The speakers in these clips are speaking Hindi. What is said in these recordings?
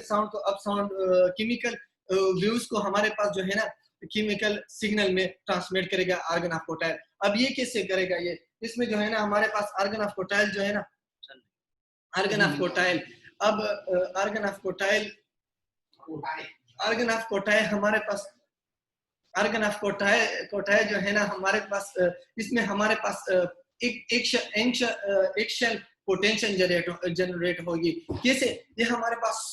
साउंड को अप साउंड केमिकल वेव्स को हमारे पास जो है ना केमिकल सिग्नल में ट्रांसमिट करेगा आर्गन ऑफ कोटाइल। अब ये कैसे करेगा? ये इसमें जो है ना हमारे पास आर्गन ऑफ कोटाइल जो है ना आर्गन ऑफ कोटाइल, अब आर्गन ऑफ कोटाइल हमारे पास आर्गन ऑफ कोटाइल जो है ना हमारे पास इसमें हमारे पास एक शेल पोटेंशियल जनरेट होगी। कैसे? ये हमारे पास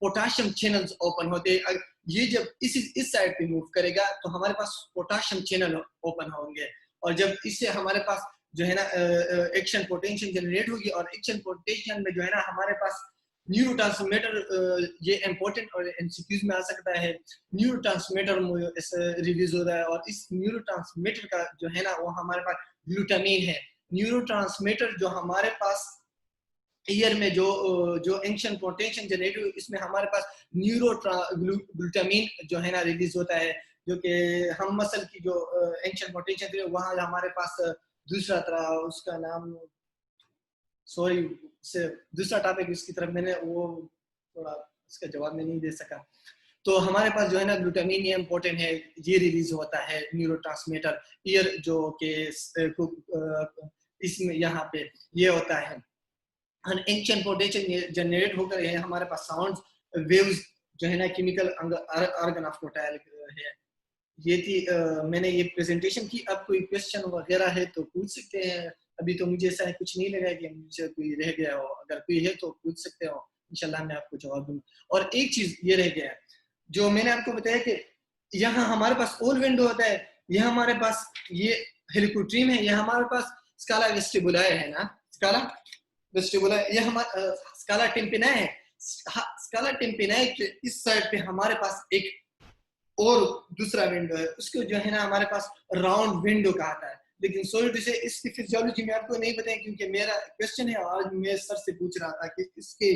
पोटाशियम चैनल्स ओपन होते हैं। ये जब इस साइड पे मूव करेगा तो हमारे पास पोटाशियम चैनल ओपन होंगे, और जब इससे हमारे पास जो है ना एक्शन पोटेंशियल जनरेट होगी, और एक्शन पोटेंशियल में जो है ना हमारे पास न्यूरोट्रांसमीटर, ये इंपॉर्टेंट और एमसीक्यूज में आ सकता है, न्यूरोट्रांसमीटर रिलीज होता है, और इस न्यूरोट्रांसमीटर का जो है ना वो हमारे पास ग्लूटामीन है। न्यूरोट्रांसमीटर जो हमारे पास ईयर में जो एक्शन पोटेंशियल जनरेट हुई, इसमें हमारे पास ग्लूटामीन जो है ना रिलीज होता है, जो कि हम मसल की जो एक्शन पोटेंशियल वहाँ हमारे पास दूसरा तरह उसका नाम से दूसरा टॉपिक इसकी तरफ मैंने वो थोड़ा इसका जवाब में नहीं दे सका। तो हमारे पास जो है ना ग्लूटामीन ये इम्पोर्टेंट है, ये रिलीज होता है न्यूरोट्रांसमीटर ईयर जो कि इसमें यहाँ पे ये होता है। एक्शन पोटेंशियल जनरेट होकर है हमारे पास साउंड्स वेव्स जो है ना केमिकल आर्गन ऑफ कोटाइल है। ये थी मैंने ये प्रेजेंटेशन की। अब कोई क्वेश्चन वगैरह है तो पूछ सकते हैं। अभी तो मुझे ऐसा कुछ नहीं लगा कि मुझे कोई रह गया हो, अगर कोई है तो पूछ सकते हो, इंशाल्लाह मैं आपको जवाब दूंगा। और एक चीज ये रह गया है जो मैंने आपको बताया कि यहाँ हमारे पास ओल विंडो होता है, यह हमारे पास ये हेलिकोट्रीम है, यह हमारे पास स्काला वेस्टिबुलाए है ना, स्काला वेस्टिबुलाए, ये हमारा स्काला टिम्पेनाए है। स्काला टिम्पेनाए के इस साइड पे हमारे पास एक और दूसरा विंडो है, उसको जो है ना हमारे पास राउंड विंडो कहता है। लेकिन सॉरी टू से इसकी फिजियोलॉजी में आपको नहीं बताया, क्योंकि मेरा क्वेश्चन है आज मैं सर से पूछ रहा था कि इसके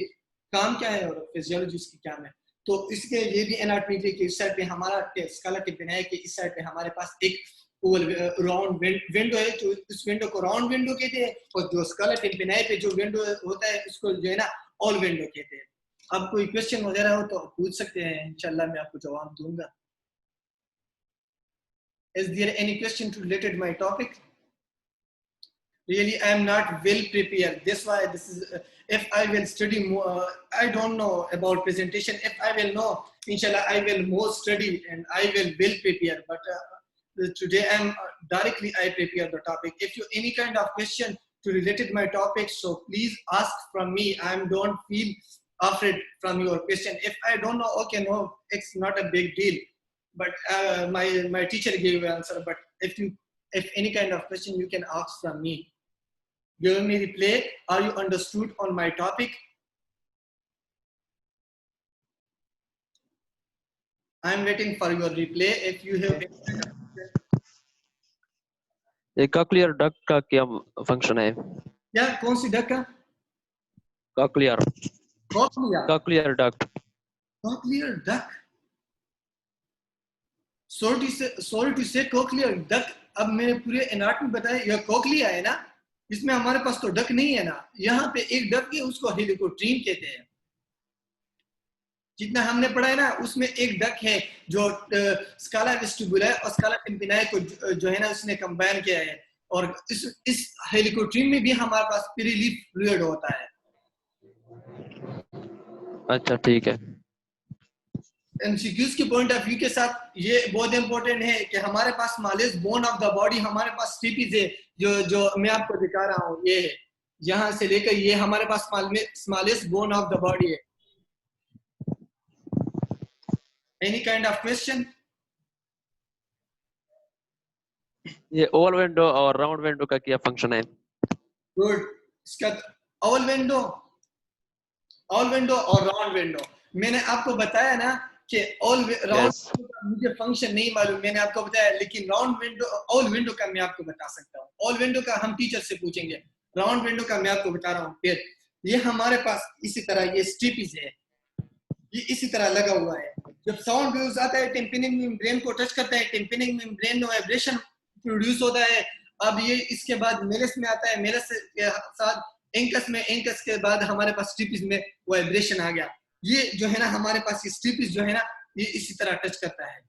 काम क्या है और फिजियोलॉजी इसकी क्या है। तो इसके ये भी एनाटॉमी के इस साइड पे हमारा स्काला टिम्पेनाए के इस साइड पे हमारे पास एक ओवल राउंड विंडो है, जो इस विंडो को राउंड विंडो कहते हैं, और जो स्काला टिम्पेनाए पे जो विंडो होता है उसको जो है ना ऑल विंडो कहते हैं। अब कोई क्वेश्चन वगैरह हो तो पूछ सकते हैं, इंशाल्लाह मैं आपको जवाब दूंगा। Is there any question related to my topic? Really, I am not well prepared. That's why this is. If I will study more, I don't know about presentation. If I will know, inshallah, I will more study and I will well prepare. But today I'm directly I prepare the topic. If you any kind of question to related my topic, so please ask from me. I don't feel afraid from your question. If I don't know, okay, no, it's not a big deal. But my teacher gave an answer. But if any kind of question you can ask from me. Give me replay. Are you understood on my topic? I'm waiting for your replay. If you have any kind of question. ये कॉक्लियर डक्ट का क्या फंक्शन है? क्या कौन सी डक्ट का? Cochlear duct. Cochlear duct. Sorry to say cochlear duct। अब मैंने पूरे एनाटॉमी बताया, यह कोक्लिया है ना, इसमें हमारे पास तो डक नहीं है ना, यहाँ पे एक डक है उसको हेलिकोट्रीम कहते हैं। जितना हमने पढ़ा है ना उसमें एक डक है जो स्काला वेस्टिबुलाए और स्काला टिम्पेनाए को जो है ना उसने कंबाइन किया है, और इस हेलिकोट्रीम में भी हमारे पास पेरिलीफ फ्लूइड होता है। अच्छा ठीक है। एमसीक्यूज के पॉइंट ऑफ व्यू के साथ ये बहुत इंपॉर्टेंट है कि हमारे पास smallest bone of the body हमारे पास स्टीपीज है, जो मैं आपको दिखा रहा हूँ, ये है, यहाँ से लेकर ये हमारे पास smallest bone of the body है। Any kind of question? ये ओवल विंडो और राउंड विंडो का क्या फंक्शन है? गुड। इसका ओवल विंडो और राउंड विंडो मैंने आपको बताया ना कि राउंड मुझे फंक्शन नहीं मालूम, मैंने आपको बताया, लेकिन राउंड विंडो ऑल विंडो का मैं आपको बता सकता हूँ। ऑल विंडो का हम टीचर से पूछेंगे, राउंड विंडो का मैं आपको बता रहा हूँ। फिर ये हमारे पास इसी तरह ये स्ट्रिपीज है, ये इसी तरह लगा हुआ है। जब साउंड वेव्स आता है टिम्पेनिक मेम्ब्रेन को टच करता है, टिम्पेनिक मेम्ब्रेन में वाइब्रेशन प्रोड्यूस होता है। अब ये इसके बाद मेलस में आता है, मेलस के साथ एंकस में, एंकस के बाद हमारे पास स्टिपिस में वाइब्रेशन आ गया। ये जो है ना हमारे पास ये स्टिपिस जो है ना ये इसी तरह टच करता है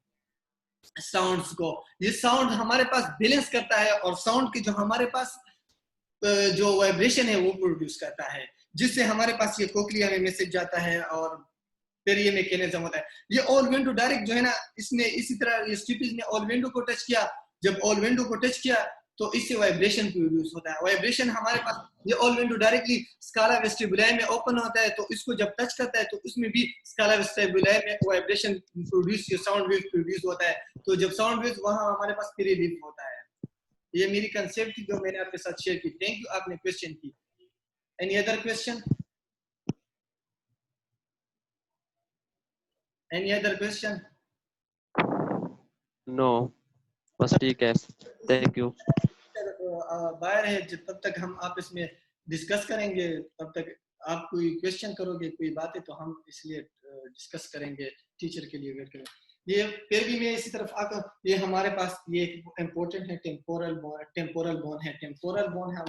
साउंड्स को। ये साउंड हमारे पास बैलेंस करता है और साउंड की जो हमारे पास जो वाइब्रेशन है वो प्रोड्यूस करता है, जिससे हमारे पास ये कोक्लिया में मैसेज जाता है और फिर ये मैकेनिज्म होता है। ये ऑल विंडो डायरेक्ट जो है ना इसने इसी तरह ये स्टिपिस ने ऑल विंडो को टच किया। जब ऑल विंडो को टच किया तो इससे वाइब्रेशन प्रोड्यूस होता है। वाइब्रेशन हमारे पास ये ऑल विंडो डायरेक्टली स्काला वेस्टिबुलाई में ओपन होता है, तो इसको जब टच करता है तो उसमें भी स्काला वेस्टिबुलाई में वाइब्रेशन प्रोड्यूस, ये साउंड वेव प्रोड्यूस होता है। तो जब साउंड वेव वहां हमारे पास फ्री रिलीफ होता है। ये मेरी कंसेप्ट थी जो मैंने आपके साथ शेयर की। थैंक यू, आपने क्वेश्चन की। Any other question? Any other question? No, बस ठीक है, थैंक यू। बाहर है, जब तब तक हम आप इसमें डिस्कस करेंगे, तब तक आप कोई क्वेश्चन करोगे, कोई बात है तो हम इसलिए डिस्कस करेंगे, टीचर के लिए वेट करें। ये फिर भी मैं इसी तरफ आकर, ये हमारे पास ये इम्पोर्टेंट है टेम्पोरल बोन। टेम्पोरल बोन है, टेम्पोरल बोन है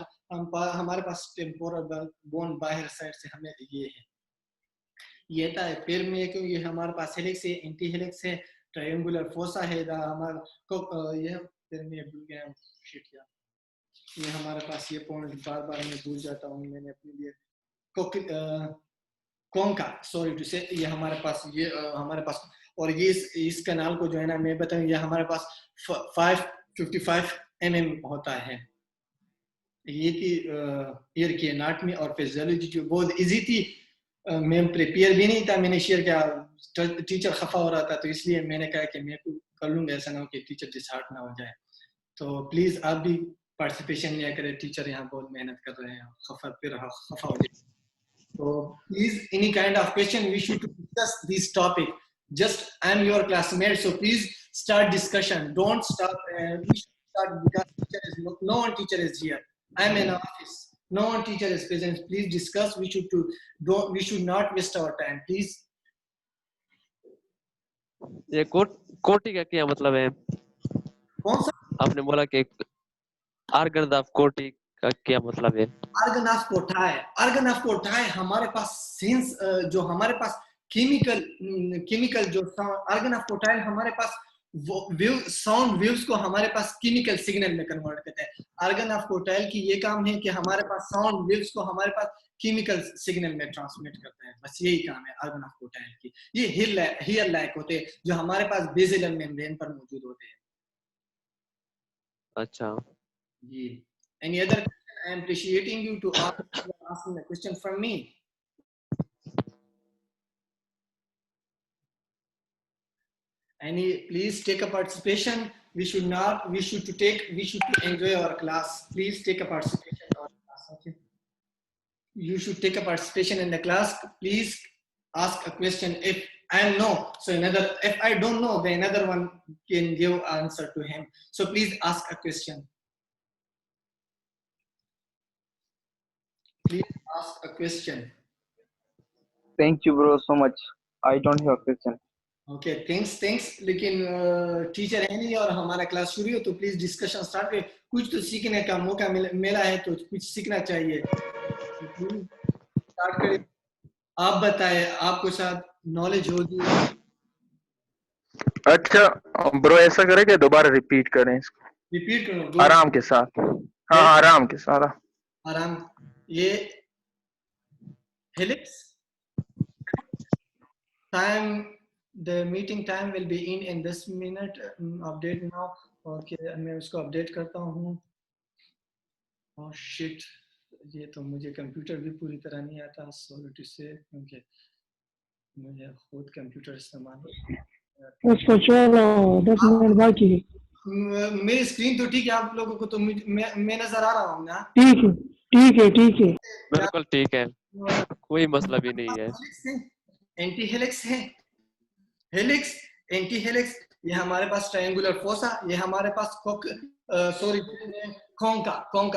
हमारे पास टेम्पोरल बोन बाहर साइड से हमें ये है, ये था पैर में, क्यों ये हमारे पास हेलिक्स है, एंटी हेलिक्स है, ट्रायंगुलर फोसा है हमारा ये पैर में भूल गया शिट यार, ये हमारे पास ये पॉइंट बार बार मैं भूल जाता हूँ मैंने अपने लिए कोंका, सॉरी टू से, ये हमारे पास ये हमारे पास, और ये इस कैनाल को जो है ना मैं बताऊं, ये हमारे पास 555 mm होता है। ये थी ईयर की एनाटमी और फिजियोलॉजी जो बहुत इजी थी। मैं प्रिपेयर भी नहीं था, मैंने शेयर किया, टीचर खफा हो रहा था तो इसलिए मैंने कहा कि मैं कर लूंगा, ऐसा ना हो कि टीचर डिसहार्ट ना हो जाए। तो प्लीज आप भी पार्टिसिपेशन लिया करें, टीचर यहाँ बहुत मेहनत कर रहे हैं, खफा हो जाए। So please, any kind of question we should discuss this topic. Just I'm your classmate, so please start discussion. Don't stop. We should start because teacher is no one teacher is here. I'm in office. No one teacher is present. Please discuss. We should not waste our time, please. ये कोटि का क्या मतलब है? कौन सा? आपने बोला कि आर्गन ऑफ कोटि का क्या मतलब है? Organ of Corti, organ of Corti हमारे पास सेंस, जो हमारे पास केमिकल जो आर्गन ऑफ कोटाई हमारे पास वेव, साउंड वेव्स को हमारे पास केमिकल सिग्नल में कन्वर्ट करते हैं। आर्गन ऑफ कोटाइल की ये काम है कि हमारे पास साउंड वेव्स को हमारे पास केमिकल सिग्नल में ट्रांसमिट करते हैं, बस यही काम है आर्गन ऑफ कोटाइल की। ये हेयर लाइक होते हैं जो हमारे पास बेसिलर मेम्ब्रेन पर मौजूद होते हैं। अच्छा जी, any other question? I am appreciating you to asking a question from me. Any, please take a participation. We should to enjoy our class. Please take a participation in our class. Okay. You should take a participation in the class. Please ask a question. If I know, so if I don't know, then another one can give answer to him. So please ask a question. Please ask a question. Thank you, bro, so much. I don't have a question. Okay, thanks. लेकिन टीचर है नहीं और हमारा क्लास शुरू हो तो प्लीज डिस्कशन स्टार्ट करें। कुछ तो सीखने का मौका मिला है तो कुछ सीखना चाहिए। स्टार्ट करें, आप बताएं, आपको शायद नॉलेज होगी। अच्छा ब्रो, ऐसा करें कि दोबारा रिपीट करें इसको? रिपीट करो आराम के साथ। हाँ, आराम के साथ। आराम। ये helix time, the meeting time will be in this minute. Update now. Okay, मैं उसको अपडेट करता हूँ। Oh shit, ये तो मुझे कंप्यूटर भी पूरी तरह नहीं आता, सॉरी टू से, क्योंकि मुझे खुद कंप्यूटर इस्तेमाल। उसको चलो 10 मिनट बाकी है। मेरी स्क्रीन तो ठीक है, आप लोगों को तो मैं नजर आ रहा हूँ ना? ठीक है बिल्कुल ठीक है, कोई मसला भी नहीं है। एंटी हेलिक्स है, हेलिक्स, एंटी हेलिक्स, ये हमारे पास ट्रायंगुलर फोसा, ये हमारे पास कोंका,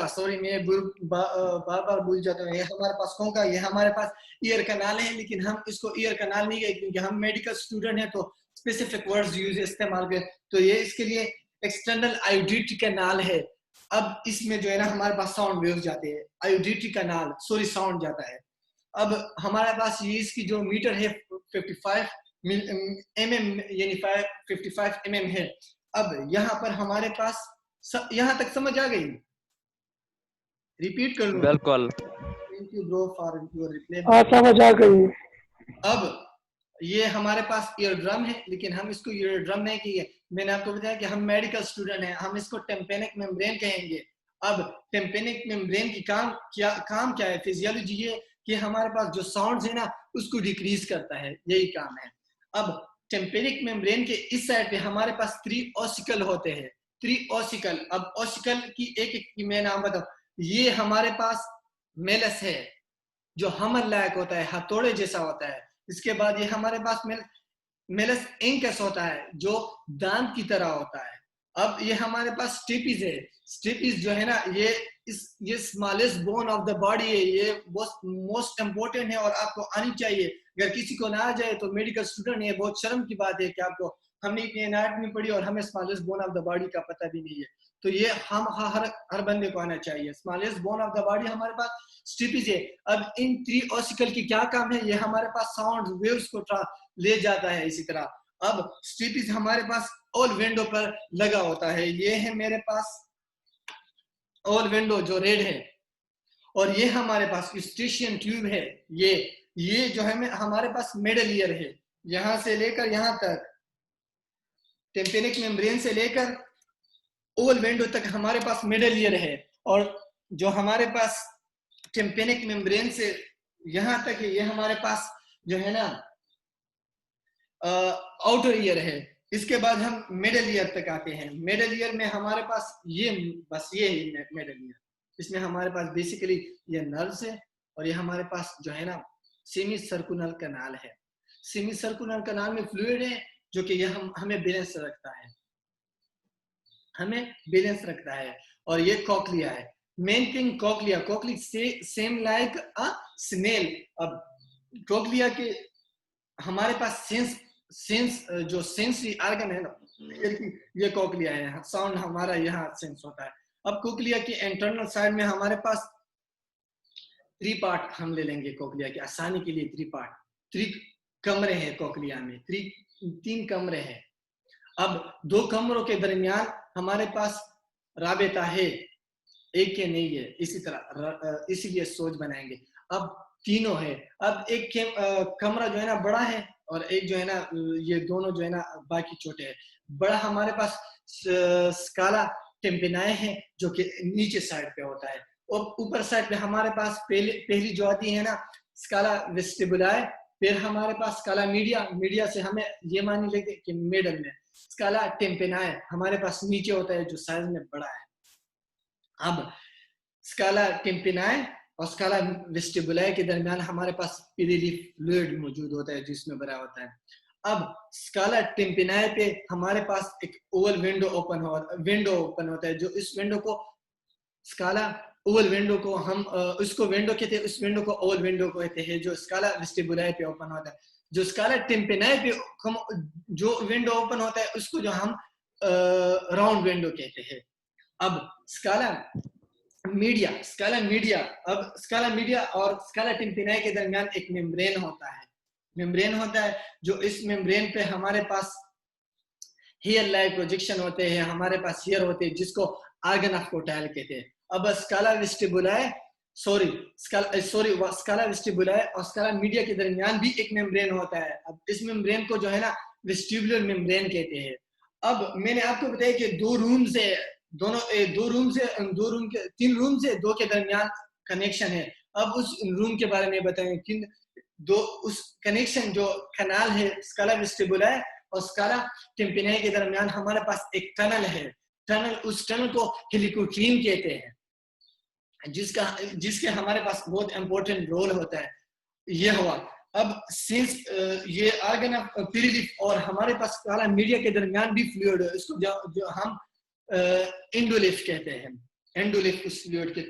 सॉरी मैं बार भूल जाता हूँ। ये हमारे पास कोंका, ये हमारे पास ईयर कनाल है, लेकिन हम इसको ईयर कनाल नहीं गए क्योंकि हम मेडिकल स्टूडेंट हैं तो स्पेसिफिक वर्ड्स यूज इस्तेमाल करें। तो ये इसके लिए एक्सटर्नल आयोडिट कनाल है। अब इसमें जो है ना हमारे पास साउंड वेव्स जाते हैं, आयोडिटी कनाल साउंड जाता है। अब हमारे पास ये इसकी जो मीटर है 55 mm यानी 55 mm है। अब यहाँ पर हमारे पास यहाँ तक समझ आ गई? रिपीट कर लूं? बिल्कुल। Thank you bro for your reply. हाँ समझ आ गई। अब ये हमारे पास ईयर ड्रम है, लेकिन हम इसको ईयर ड्रम नहीं कहेंगे। मैंने आपको बताया कि हम मेडिकल स्टूडेंट हैं, हम इसको टेम्पेनिक मेम्ब्रेन कहेंगे। अब टेम्पेनिक मेम्ब्रेन की काम क्या है? फिजियोलॉजी ये कि हमारे पास जो साउंड्स है ना उसको डिक्रीज करता है, यही काम है। अब टेम्पेनिक मेम्ब्रेन के इस साइड पे हमारे पास 3 ऑसिकल होते हैं, 3 ऑसिकल। अब ऑसिकल की एक की मैं नाम बताऊं। ये हमारे पास मेलस है जो हमर लायक होता है, हथौड़े जैसा होता है। इसके बाद ये हमारे पास मेलस इंकस होता है जो दांत की तरह होता है। अब ये हमारे पास स्टेपिस है। स्टेपिस जो है ना ये smallest bone of the body है, ये मोस्ट इंपोर्टेंट है और आपको आनी चाहिए। अगर किसी को ना आ जाए तो मेडिकल स्टूडेंट है, बहुत शर्म की बात है कि आपको हमने इतनी एनाटॉमी पढ़ी और हमें smallest bone of the body का पता भी नहीं है। तो ये हम हर बंदे को आना चाहिए। Smallest bone of the body हमारे पास स्टेपिस है। अब इन 3 ऑसिकल की क्या काम है? ये हमारे पास साउंड वेव्स को ले जाता है। इसी तरह अब स्टेपिस हमारे पास ऑल विंडो पर लगा होता है। ये है मेरे पास ऑल विंडो जो रेड है, और ये हमारे पास यूस्टेशियन ट्यूब है। ये जो है हमारे पास मिडल ईयर है, यहां से लेकर यहां तक टेम्पेनिक मेम्ब्रेन से लेकर ओवल विंडो तक हमारे पास मिडल ईयर है। और जो हमारे पास टेम्पेनिक मेम्ब्रेन से यहां तक है, ये हमारे पास जो है ना आउटर ईयर है। इसके बाद हम मिडल ईयर तक आते हैं। मिडल ईयर में हमारे पास ये है मिडल ईयर। इसमें हमारे पास बेसिकली ये नर्व्स है, और ये हमारे पास जो है ना सेमी सर्कुलर कनाल है। सेमी सर्कुलर कनाल में फ्लूइड है जो कि ये हमें बैलेंस रखता है। और ये कॉक्लिया है। Main thing cochlea same like a snail. अब कॉक्लिया के हमारे पास जो सेंसरी ऑर्गन है ना, ये कॉक्लिया है। साउंड हमारा यहाँ सेंस होता है। अब कॉक्लिया की इंटरनल साइड में हमारे पास 3 पार्ट हम ले लेंगे कॉक्लिया के आसानी के लिए। 3 पार्ट, 3 कमरे हैं कॉक्लिया में, 3 कमरे हैं। अब 2 कमरों के दरमियान हमारे पास राबता है, एक के नहीं है। इसी तरह इसीलिए सोच बनाएंगे। अब तीनों है। अब एक कमरा जो है ना बड़ा है, और एक जो है ना ये दोनों जो है ना बाकी छोटे हैं। बड़ा हमारे पास स्काला टेम्पेनाई है जो कि नीचे साइड पे होता है, और ऊपर साइड पे हमारे पास पहली जो आती है ना स्काला वेस्टिबुलाई। फिर हमारे पास स्काला मीडिया से हमें ये मान लेंगे कि मिडल में स्काला टेम्पेनाई हमारे पास नीचे होता है जो साइज में बड़ा है। अब स्काला टेम्पेनाई और स्काला वेस्टिबुलाई के दरमियान हमारे पास पिरिली फ्लूइड मौजूद होता है जिसमें भरा होता है। अब स्काला टेम्पेनाई पे हमारे पास एक ओवल विंडो ओपन होता है, जो इस विंडो को स्काला ओवल विंडो को हम उसको विंडो कहते हैं, उस विंडो को ओवल विंडो को कहते हैं, जो स्काला वेस्टिबुलाई पे ओपन होता है। जो स्काला टेम्पेनाई पे जो विंडो ओपन होता है उसको जो हम राउंड विंडो कहते हैं। अब स्काला मीडिया अब स्काला मीडिया और स्काला टेम्पेनाई के दरमियान एक मेम्ब्रेन होता है जो इस मेम्ब्रेन पे हमारे पास हेयर लाइक प्रोजेक्शन होते हैं, हमारे पास हेयर होते हैं जिसको ऑर्गन ऑफ कोटाइल कहते हैं। अब स्काला वेस्टिबुलाई और स्काला मीडिया के दरमियान भी एक मेम्ब्रेन होता है। अब इस मेम्ब्रेन को जो है ना वेस्टिबुलर मेम्ब्रेन कहते हैं। अब मैंने आपको बताया कि 3 रूम से 2 के दरमियान कनेक्शन है। अब उस रूम के बारे में बताएंगे कि उस कनेक्शन जो कनाल है स्काला वेस्टिबुलाई और स्काला टेम्पेनाई के दरमियान हमारे पास एक टनल है। उस टनल को हेलिकोट्रीम कहते हैं, जिसके हमारे पास बहुत इंपॉर्टेंट रोल होता है। ये हुआ। अब सिंस ये ऑर्गन ऑफ पिरिली और हमारे पास स्काला मीडिया के दरमियान भी फ्लूइड है, इसको जो हम एंडोलिफ कहते हैं। एंडोलिफ उस फ्लूइड के